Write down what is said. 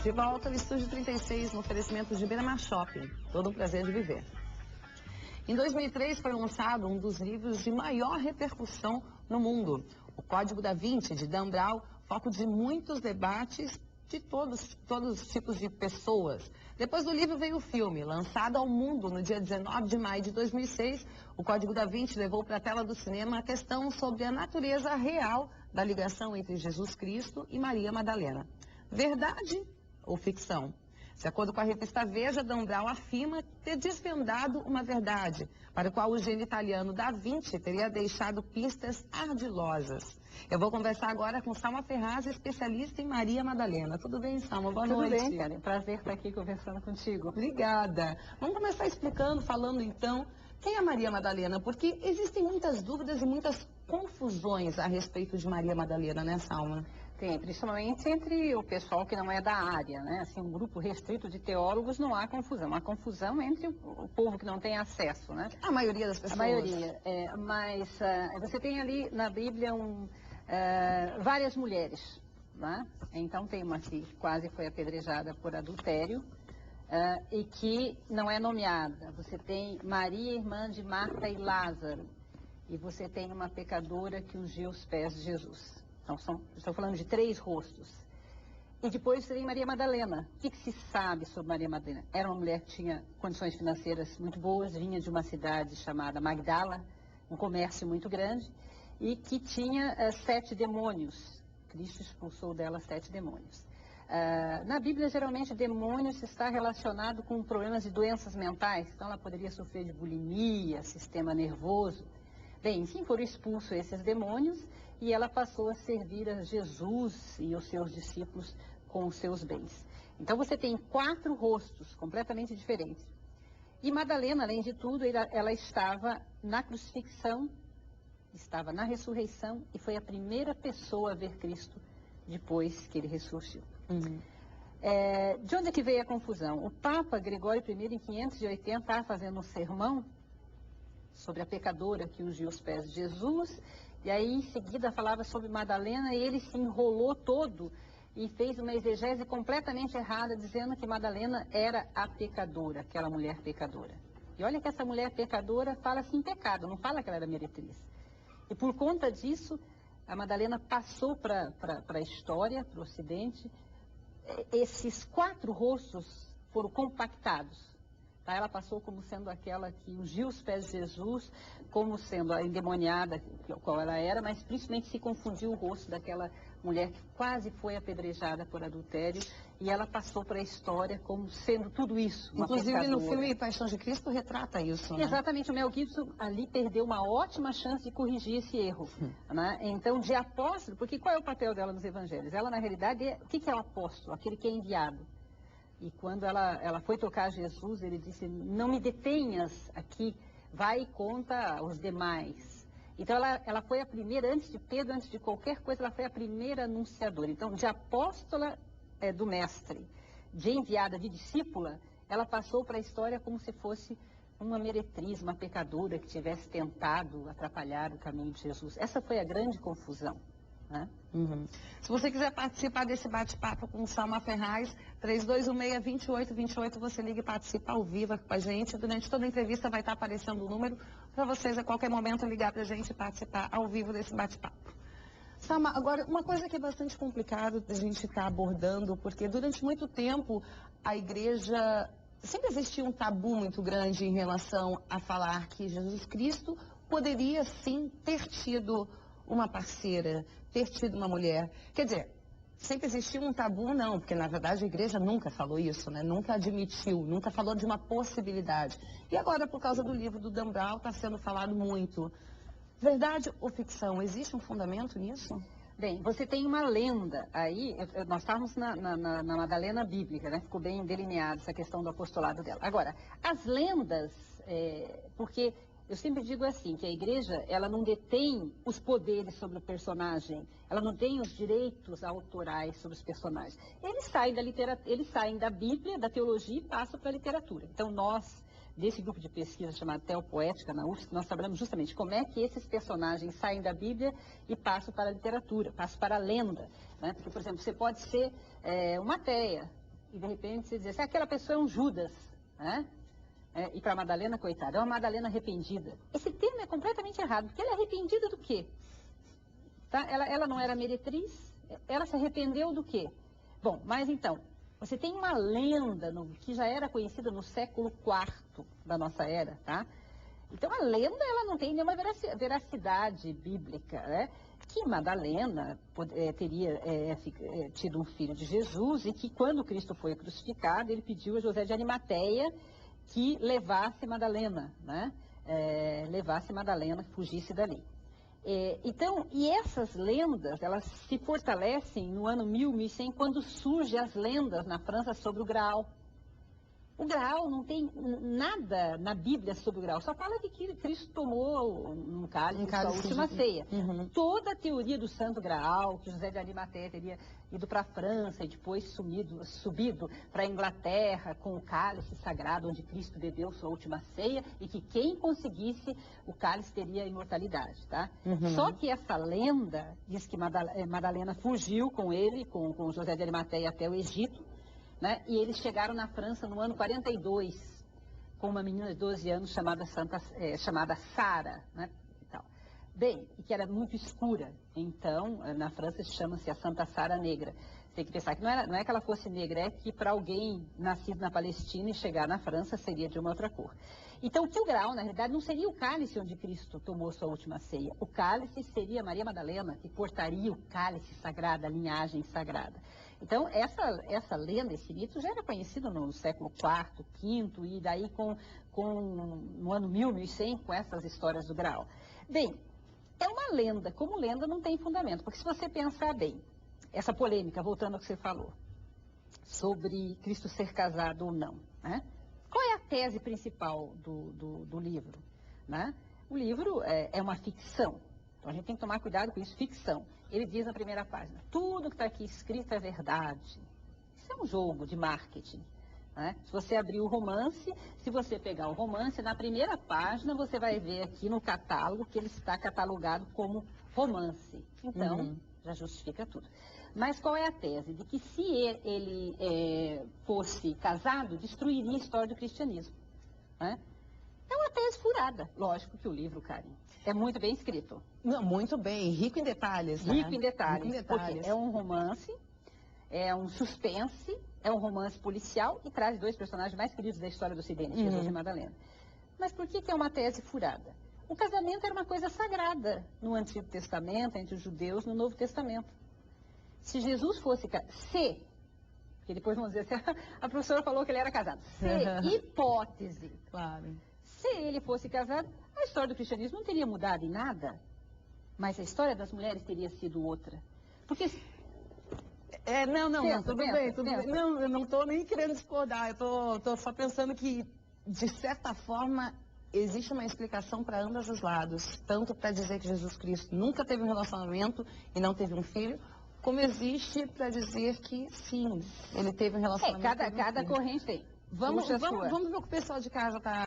De volta ao Estúdio 36, no oferecimento de Beira-Mar Shopping. Todo um prazer de viver. Em 2003 foi lançado um dos livros de maior repercussão no mundo, O Código da Vinci, de Dan Brown, foco de muitos debates de todos os tipos de pessoas. Depois do livro veio o filme, lançado ao mundo no dia 19 de maio de 2006. O Código da Vinci levou para a tela do cinema a questão sobre a natureza real da ligação entre Jesus Cristo e Maria Madalena. Verdade ou ficção? De acordo com a revista Veja, Dan Brown afirma ter desvendado uma verdade, para a qual o gênio italiano Da Vinci teria deixado pistas ardilosas. Eu vou conversar agora com Salma Ferraz, especialista em Maria Madalena. Tudo bem, Salma? Boa noite. Tudo bem, Karen. Prazer estar aqui conversando contigo. Obrigada. Vamos começar explicando, falando então, quem é Maria Madalena? Porque existem muitas dúvidas e muitas confusões a respeito de Maria Madalena, né, Salma? Tem, principalmente entre o pessoal que não é da área, né? Assim, um grupo restrito de teólogos não há confusão. Há confusão entre o povo que não tem acesso, né? A maioria das pessoas. A maioria, mas você tem ali na Bíblia várias mulheres, né? Então tem uma que quase foi apedrejada por adultério e que não é nomeada. Você tem Maria, irmã de Marta e Lázaro, e você tem uma pecadora que ungiu os pés de Jesus. Então, estou falando de 3 rostos. E depois tem Maria Madalena. O que se sabe sobre Maria Madalena? Era uma mulher que tinha condições financeiras muito boas, vinha de uma cidade chamada Magdala, um comércio muito grande, e que tinha 7 demônios. Cristo expulsou dela 7 demônios. Na Bíblia, geralmente, demônios está relacionado com problemas de doenças mentais. Então, ela poderia sofrer de bulimia, sistema nervoso. Bem, enfim, foram expulsos esses demônios e ela passou a servir a Jesus e os seus discípulos com os seus bens. Então você tem 4 rostos completamente diferentes. E Madalena, além de tudo, ela estava na crucifixão, estava na ressurreição e foi a primeira pessoa a ver Cristo depois que ele ressurgiu. Uhum. De onde é que veio a confusão? O Papa Gregório I, em 580, estava fazendo um sermão sobre a pecadora que ungiu os pés de Jesus, e aí em seguida falava sobre Madalena, e ele se enrolou todo e fez uma exegese completamente errada, dizendo que Madalena era a pecadora, aquela mulher pecadora. E olha que essa mulher pecadora fala assim, pecado, não fala que ela era meretriz. E por conta disso, a Madalena passou para a história, para o Ocidente. Esses 4 rostos foram compactados. Ela passou como sendo aquela que ungiu os pés de Jesus, como sendo a endemoniada, qual ela era, mas principalmente se confundiu o rosto daquela mulher que quase foi apedrejada por adultério, e ela passou para a história como sendo tudo isso, uma Inclusive pecadora. no filme Paixão de Cristo retrata isso, né? Exatamente, o Mel Gibson ali perdeu uma ótima chance de corrigir esse erro. Né? Então, de apóstolo, porque qual é o papel dela nos evangelhos? Ela, na realidade, o que é o apóstolo? Aquele que é enviado. E quando ela foi tocar Jesus, ele disse, não me detenhas aqui, vai e conta aos demais. Então ela foi a primeira, antes de Pedro, antes de qualquer coisa, ela foi a primeira anunciadora. Então, de apóstola do mestre, de enviada, de discípula, ela passou para a história como se fosse uma meretriz, uma pecadora que tivesse tentado atrapalhar o caminho de Jesus. Essa foi a grande confusão. Né? Uhum. Se você quiser participar desse bate-papo com Salma Ferraz, 3216-2828, você liga e participa ao vivo com a gente. Durante toda a entrevista vai estar aparecendo o número para vocês a qualquer momento ligar para a gente e participar ao vivo desse bate-papo. Salma, agora, uma coisa que é bastante complicado a gente estar abordando, porque durante muito tempo a igreja sempre existiu um tabu muito grande em relação a falar que Jesus Cristo poderia sim ter tido uma parceira, ter tido uma mulher. Quer dizer, sempre existiu um tabu, não, porque na verdade a igreja nunca falou isso, né? Nunca admitiu, nunca falou de uma possibilidade. E agora, por causa do livro do Dan Brown, está sendo falado muito. Verdade ou ficção? Existe um fundamento nisso? Bem, você tem uma lenda aí, nós estávamos na Madalena bíblica, né? Ficou bem delineada essa questão do apostolado dela. Agora, as lendas, porque eu sempre digo assim, que a igreja, ela não detém os poderes sobre o personagem, ela não tem os direitos autorais sobre os personagens. Eles saem da literatura, eles saem da Bíblia, da teologia e passam para a literatura. Então nós, desse grupo de pesquisa chamado Teopoética na UFSC, nós trabalhamos justamente como é que esses personagens saem da Bíblia e passam para a literatura, passam para a lenda. Né? Porque, por exemplo, você pode ser uma ateia, e de repente você dizer assim, aquela pessoa é um Judas, né? E para Madalena, coitada, é uma Madalena arrependida. Esse termo é completamente errado, porque ela é arrependida do quê? Tá? Ela não era meretriz, ela se arrependeu do quê? Bom, mas então, você tem uma lenda que já era conhecida no século IV da nossa era, tá? Então a lenda, ela não tem nenhuma veracidade bíblica, né? Que Madalena teria tido um filho de Jesus e que quando Cristo foi crucificado, ele pediu a José de Arimateia que levasse Madalena, né? Levasse Madalena, fugisse dali. Então, e essas lendas, elas se fortalecem no ano 1000, 1100, quando surgem as lendas na França sobre o Graal. O Graal não tem nada na Bíblia sobre o Graal, só fala de que Cristo tomou um cálice sua última ceia. Uhum. Toda a teoria do Santo Graal, que José de Arimateia teria ido para a França e depois subido para a Inglaterra com o cálice sagrado onde Cristo bebeu sua última ceia e que quem conseguisse o cálice teria a imortalidade, tá? Uhum. Só que essa lenda diz que Madalena fugiu com ele, com José de Arimateia até o Egito, né? E eles chegaram na França no ano 42, com uma menina de 12 anos chamada Sara, né? E tal. Bem, e que era muito escura. Então, na França chama-se a Santa Sara Negra. Você tem que pensar que não é que ela fosse negra, é que para alguém nascido na Palestina e chegar na França seria de uma outra cor. Então, o que o Graal, na realidade, não seria o cálice onde Cristo tomou sua última ceia. O cálice seria Maria Madalena, que portaria o cálice sagrado, a linhagem sagrada. Então, essa lenda, esse mito já era conhecido no século IV, V, e daí no ano 1000, 1100, com essas histórias do Graal. Bem, é uma lenda, como lenda não tem fundamento, porque se você pensar bem, essa polêmica, voltando ao que você falou, sobre Cristo ser casado ou não, né? Qual é a tese principal do livro, né? O livro é uma ficção, então a gente tem que tomar cuidado com isso, ficção. Ele diz na primeira página, tudo que está aqui escrito é verdade. Isso é um jogo de marketing, né? Se você abrir o romance, se você pegar o romance, na primeira página você vai ver aqui no catálogo que ele está catalogado como romance. Então, já justifica tudo. Mas qual é a tese? De que se ele fosse casado, destruiria a história do cristianismo, né? É uma tese furada. Lógico que o livro, Karen, é muito bem escrito. Não, muito bem, rico em detalhes, né? Rico em detalhes. Rico em detalhes. Porque é um romance, é um suspense, é um romance policial e traz dois personagens mais queridos da história do Ocidente, Jesus e Madalena. Mas por que é uma tese furada? O casamento era uma coisa sagrada no Antigo Testamento, entre os judeus, no Novo Testamento. Se Jesus fosse casado, porque depois vão dizer assim, a professora falou que ele era casado. Hipótese. Claro. Se ele fosse casado, a história do cristianismo não teria mudado em nada, mas a história das mulheres teria sido outra. Porque... tudo bem. Não, eu não estou nem querendo discordar, eu estou só pensando que, de certa forma, existe uma explicação para ambos os lados, tanto para dizer que Jesus Cristo nunca teve um relacionamento e não teve um filho, como existe para dizer que, sim, ele teve um relacionamento. Cada corrente tem. Vamos ver o que o pessoal de casa está